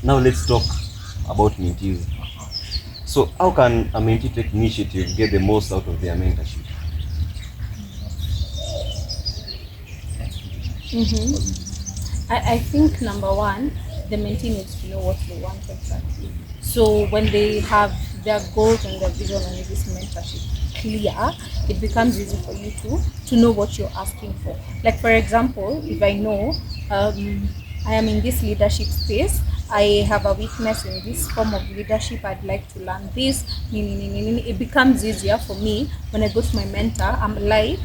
Now let's talk about mentees. So how can a mentee take initiative, get the most out of their mentorship? I think number one, the mentee needs to know what they want exactly. So when they have their goals and their vision and this mentorship clear, it becomes easy for you to know what you're asking for. Like for example, if I know I am in this leadership space, I have a weakness in this form of leadership, I'd like to learn this. It becomes easier for me when I go to my mentor. I'm like,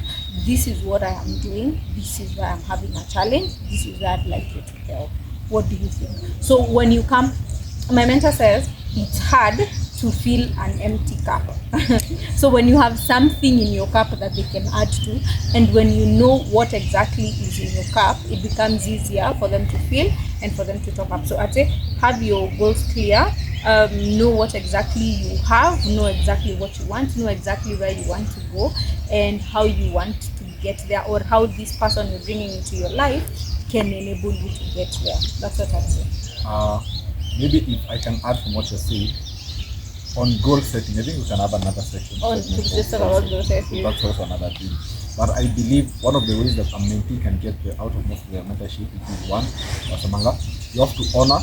this is what I am doing, this is where I'm having a challenge, this is where I'd like you to help. What do you think? So when you come, my mentor says it's hard to fill an empty cup. So when you have something in your cup that they can add to, and when you know what exactly is in your cup, it becomes easier for them to fill and for them to top up. So I'd say have your goals clear, know what exactly you have, know exactly what you want, know exactly where you want to go and how you want to get there, or how this person you're bringing into your life can enable you to get there. That's what I'd say. Maybe if I can add from what you're saying, on goal setting, I think we can have another section. Just about goal setting. That's also another thing. But I believe one of the ways that a mentee can get out of most of their mentorship is one, you have to honor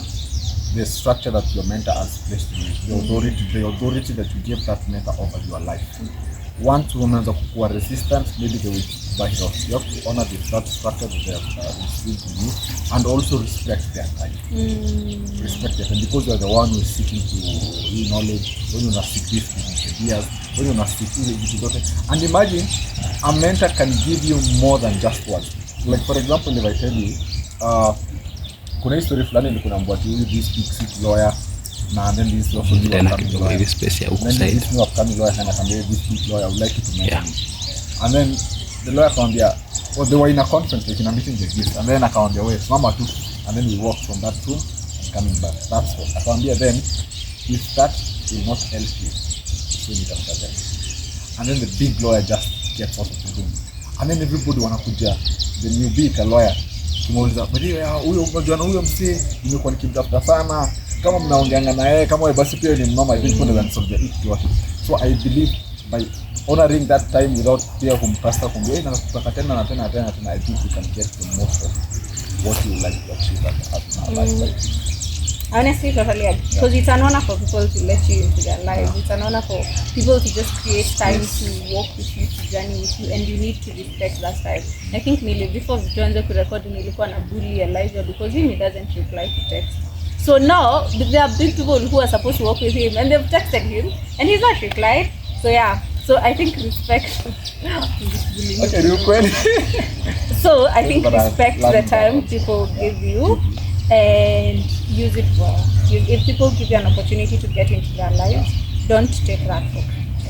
the structure that your mentor has placed in you, the authority that you give that mentor over your life. Once women are resistant, maybe they will back it off. You have to honor that structure that they have instilled in you, and also respect their time. Respect their time, because you are the one who is seeking to knowledge, when you are seeking ideas, when you are seeking and imagine a mentor can give you more than just words. Like for example, if I tell you, kuna history fulani nilikuwa namwambia huyu this big lawyer, and then this also new upcoming lawyer. This new upcoming lawyer and I can be this big lawyer, I would like you to mentor me. And then the lawyer akamwambia, well, they were in a conference, like in a meeting like this, and then akamwambia, wait, mama too, and then we walked from that room and coming back. That's what akamwambia. Then if that will not help you, so you after them. And then the big lawyer just gets out of the room, and then everybody wanakuja, the new big lawyer kimuuliza, huyo unajua na huyo msee nimekuwa nikimtafuta sana, kama mnaongeanga na yeye kama wewe basi pia ni mama, I think for the solve the issue. So I believe by honoring that time without fear kumpasta kumbe na kupata tena na tena, I think you can get the most of what you like to achieve at life. Honestly, totally agree. Because it's an honor for people to let you into their lives. It's an honor for people to just create time to walk with you, to journey with you, and you need to respect that time. I think before we tuanze kurekodi nilikuwa na bully Elijah because he doesn't reply to text. So now there are big people who are supposed to work with him and they've texted him and he's not replied. So yeah, so I think respect. Okay, real quick. So I think respect the time people give you and use it well. If people give you an opportunity to get into their lives, don't take that for granted.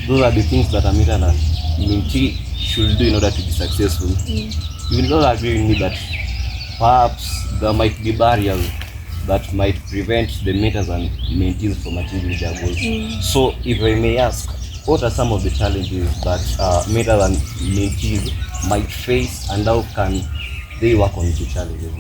Those are the things that a mentee should do in order to be successful. You will not agree with me that perhaps there might be barriers that might prevent the mentors and mentees from achieving their goals. So if I may ask, what are some of the challenges that mentors and mentees might face, and how can they work on the challenges?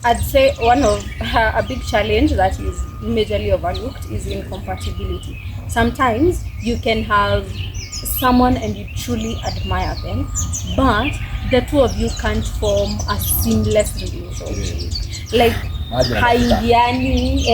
I'd say one of a big challenge that is majorly overlooked is incompatibility. Sometimes you can have someone and you truly admire them, but the two of you can't form a seamless relationship. Like haingiani.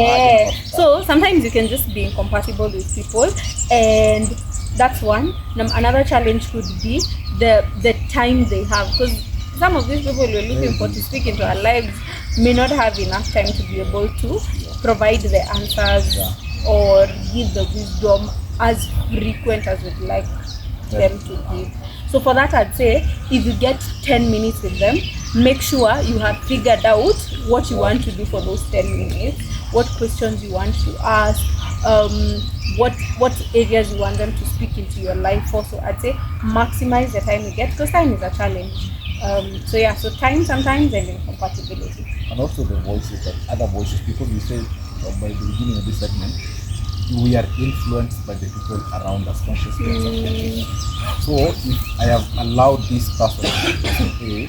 So sometimes you can just be incompatible with people, and that's one. Another challenge could be the time they have, because some of these people we're looking for to speak into our lives may not have enough time to be able to provide the answers or give the wisdom as frequent as we'd like them to give. So for that, I'd say if you get 10 minutes with them, make sure you have figured out what you want to do for those 10 minutes, what questions you want to ask, what areas you want them to speak into your life for. So I'd say maximize the time you get, because time is a challenge. So time sometimes and incompatibility. And also the voices, that other voices, because we said by the beginning of this segment, we are influenced by the people around us, consciously and subconsciously. So if I have allowed this person to A,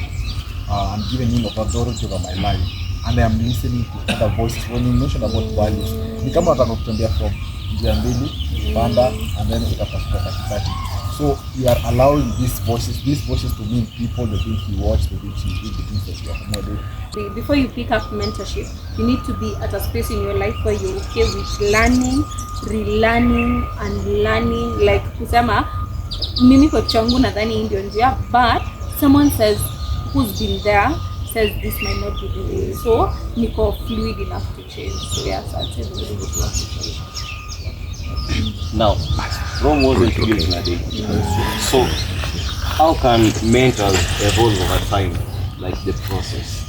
I'm giving him authority over my life, and I am listening to other voices. When you mention about values, ni kama nataka kutembea from njia mbili panda and then utatafuta katikati. So you are allowing these voices to mean people, the things you watch, the things you read, the things that you accommodate. Before you pick up mentorship, you need to be at a space in your life where you're okay with learning, relearning and learning. Like kusema mimi kwa changu nadhani ndio njia, but someone says who's been there says this might not be the way, so niko fluid enough to change. So yes, I'd say the way it works to change. Now, Rome wasn't built in a day. So how can mentors evolve over time, like the process?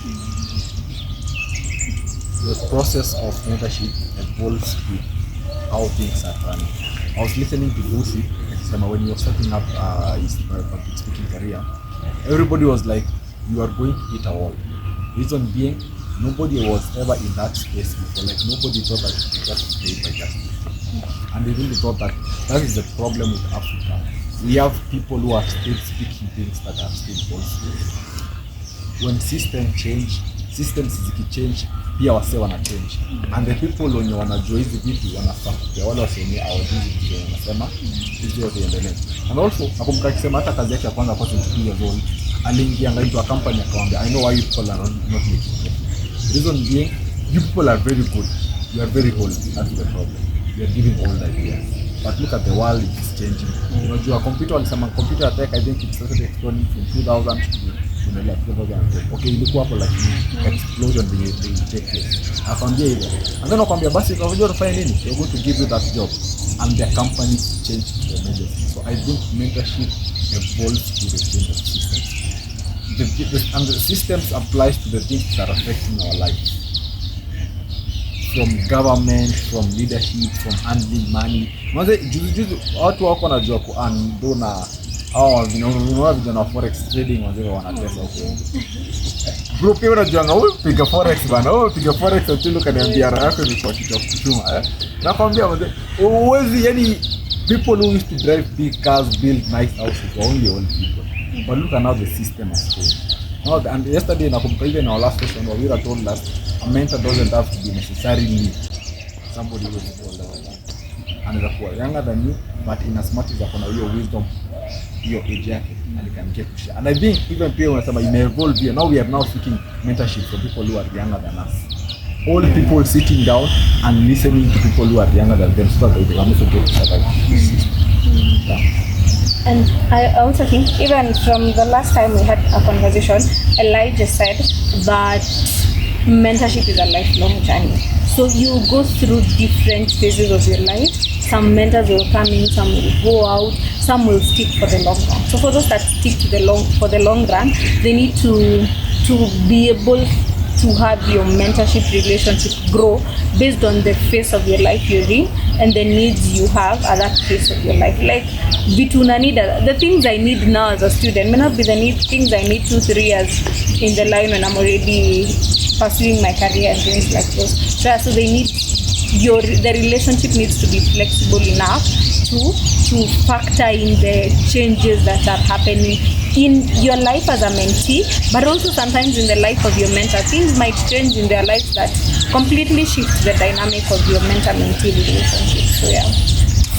The process of mentorship evolves with how things are running. I was listening to Lucy when you were starting up his public speaking career. Everybody was like, you are going to hit a wall. Reason being, nobody was ever in that space before. Like nobody thought that you could just be paid by justice. And they really thought that is the problem with Africa. We have people who are still speaking things that are still false. When systems zikichange, pia wase wana change. And the people wenye wanajua hizi vitu wanafaa wale wasenye hawajui vitu wanasema hizi yote iendelee. And also nakumbuka akisema hata kazi yake ya kwanza kwa 22 years old aliingia into a company akamwambia, I know why you people are not making it. Reason being, you people are very good. You are very old. That's the problem. You are giving old ideas. But look at the world, it's changing. Unajua computer walisema computer tech, I think it started exploding from 2000 to 2010. Okay, ilikuwa hapo lakini explosion they take place. Akwambia hivyo. And then akwambia basi unajua utafanya nini? They're going to give you that job. And their company changed tremendously. So I think mentorship evolves to the change of systems. And the systems applies to the things that are affecting our lives. From government, from leadership, from handling money. Mwanzo juzi watu wako wanajua ku-earn na hao vinaona vijana wa forex trading wazee wanatesa huko. Bro, pia unajua wewe piga forex bana, wewe piga forex until kaniambia yako ni kwa kitu kuchuma. Nakwambia mzee, uwezi yani people who used to drive big cars, build nice houses were only old people. But look at now the system has changed. No, and yesterday nakumbuka even our last session where we were told us a mentor doesn't have to be necessarily somebody who is older than you. Anaweza kuwa younger than you, but in as much as akona hiyo wisdom, hiyo age yake, and he can get to share. And I think even pia unasema ime evolve here. Now we are now seeking mentorship from people who are younger than us. All people sitting down and listening to people who are younger than them so that they can also get to survive this system. Yeah. And I also think even from the last time we had a conversation, Elijah said that mentorship is a lifelong journey. So you go through different phases of your life. Some mentors will come in, some will go out, some will stick for the long run. So for those that stick to for the long run, they need to be able to have your mentorship relationship grow based on the phase of your life you're in and the needs you have at that phase of your life. Like the things I need now as a student may not be the things I need 2-3 years in the line when I'm already pursuing my career and things like those. So they need the relationship needs to be flexible enough to factor in the changes that are happening in your life as a mentee, but also sometimes in the life of your mentor. Things might change in their lives that completely shift the dynamic of your mentor-mentee relationship. So yeah,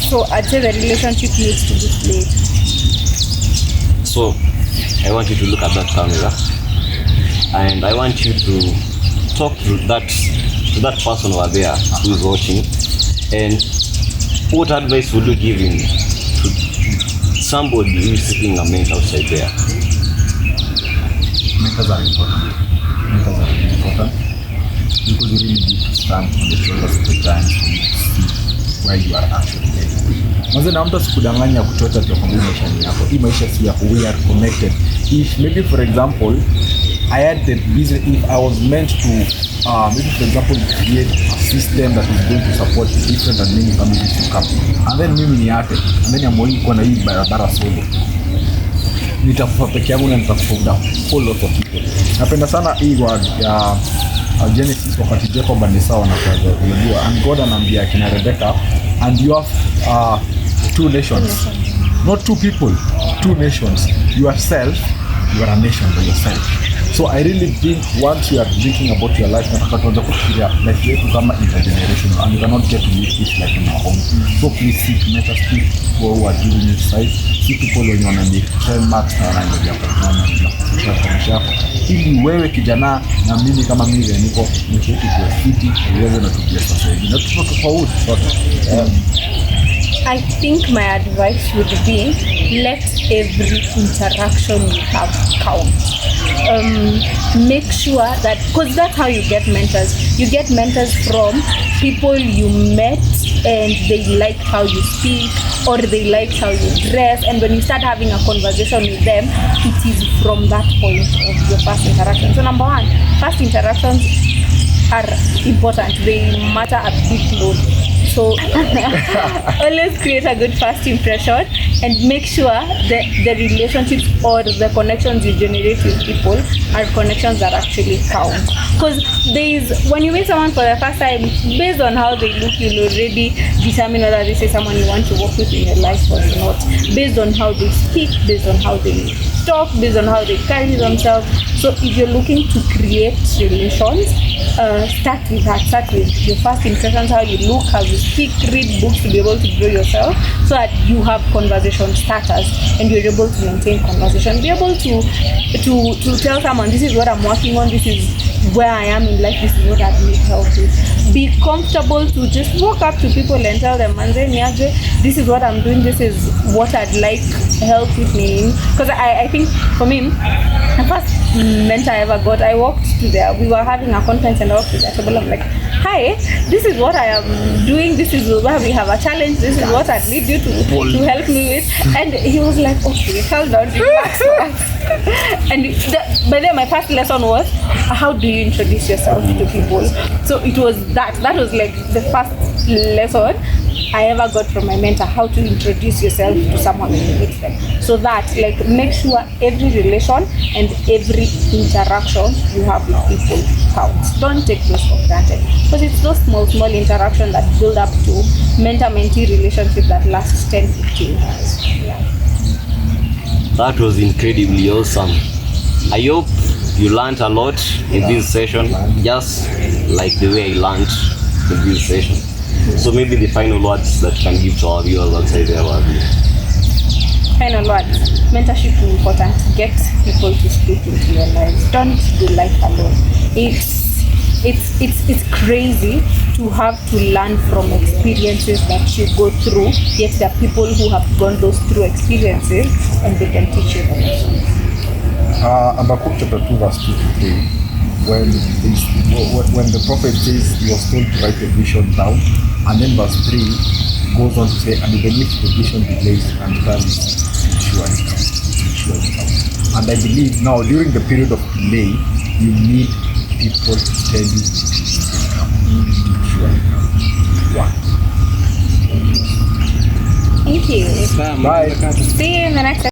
so I'd say the relationship needs to be played. So I want you to look at that camera, and I want you to talk to that person over there who is watching, and what advice would you give him to somebody who is seeking a mentor outside there? Mentors are important. Because you really need to stand on the shoulders of the giants and see where you are actually heading. Mwanzo na mtu asikudanganya kuchota kwa maisha yako. Hii maisha si yako, we are connected. If maybe for example I had the business, if I was meant to maybe for example create a system that is going to support different and many families to come, and then mimi ni yake, and then I'm going to na hii barabara solo, nitakufa peke yangu na nitakufa full lot of people. Napenda sana hii word ya Genesis wakati Jacob and Esau wanakuwa unajua, and God anambia kina Rebecca, and you have 2 nations, not 2 people, 2 nations. Yourself, you are a nation by yourself. So I really think once you are thinking about your life, nataka tuanze kufikiria life yetu kama intergenerational, and you cannot get to live it like on your own. So please seek mentors, seek people who are giving you advice, seek people wenye wana make 10 marks na wanaendelea kuona na kushare ili wewe kijana na mimi kama mimi niko mchetu kwa fiti uweze na tupia sasa hivi na tuko tofauti sote. I think my advice would be let every interaction you have count. Make sure that, because that's how you get mentors. You get mentors from people you met and they like how you speak or they like how you dress, and when you start having a conversation with them, it is from that point of your first interaction. So number one, first interactions are important. They matter a big load. So always create a good first impression and make sure that the relationships or the connections you generate with people are connections that actually count. Because when you meet someone for the first time, based on how they look, you'll already determine whether this is someone you want to work with in your life or not. Based on how they speak, based on how they talk, based on how they carry themselves. So if you're looking to create relations, start with that. Start with your first impressions, how you look, how you speak, read books to be able to grow yourself so that you have conversation starters and you're able to maintain conversation. Be able to tell someone, this is what I'm working on, this is where I am in life, this is what I need help with. Be comfortable to just walk up to people and tell them, this is what I'm doing, this is what I'd like help with me. Because I think for me, the first mentor I ever got, I walked to there, we were having a conference and I walked to the table. I'm like, hi, this is what I am doing, this is where we have a challenge, this is what I need you to help me with. And he was like, okay, hold on, relax. And by then my first lesson was, how do you introduce yourself to people? So it was that was like the first lesson I ever got from my mentor, how to introduce yourself to someone when you meet them. So that, like, make sure every relation and every interaction you have with people counts. Don't take those for granted, because it's those small interactions that build up to mentor-mentee relationship that lasts 10-15 years. Yeah. That was incredibly awesome. I hope you learned a lot in this session, just like the way I learned in this session. So maybe the final words that you can give to our viewers outside there will be. Final words. Mentorship is important. Get people to speak into your lives. Don't do life alone. It's crazy to have to learn from experiences that you go through, yet there are people who have gone through experiences and they can teach you the lesson. Habakkuk chapter 2 verse 2 to 3, when the prophet says he was told to write the vision down, and then verse 3 goes on to say, and even if the vision delays and comes, it surely comes. And I believe now during the period of delay, you need people to tell you it will come. Thank you. Bye. See you in the next episode.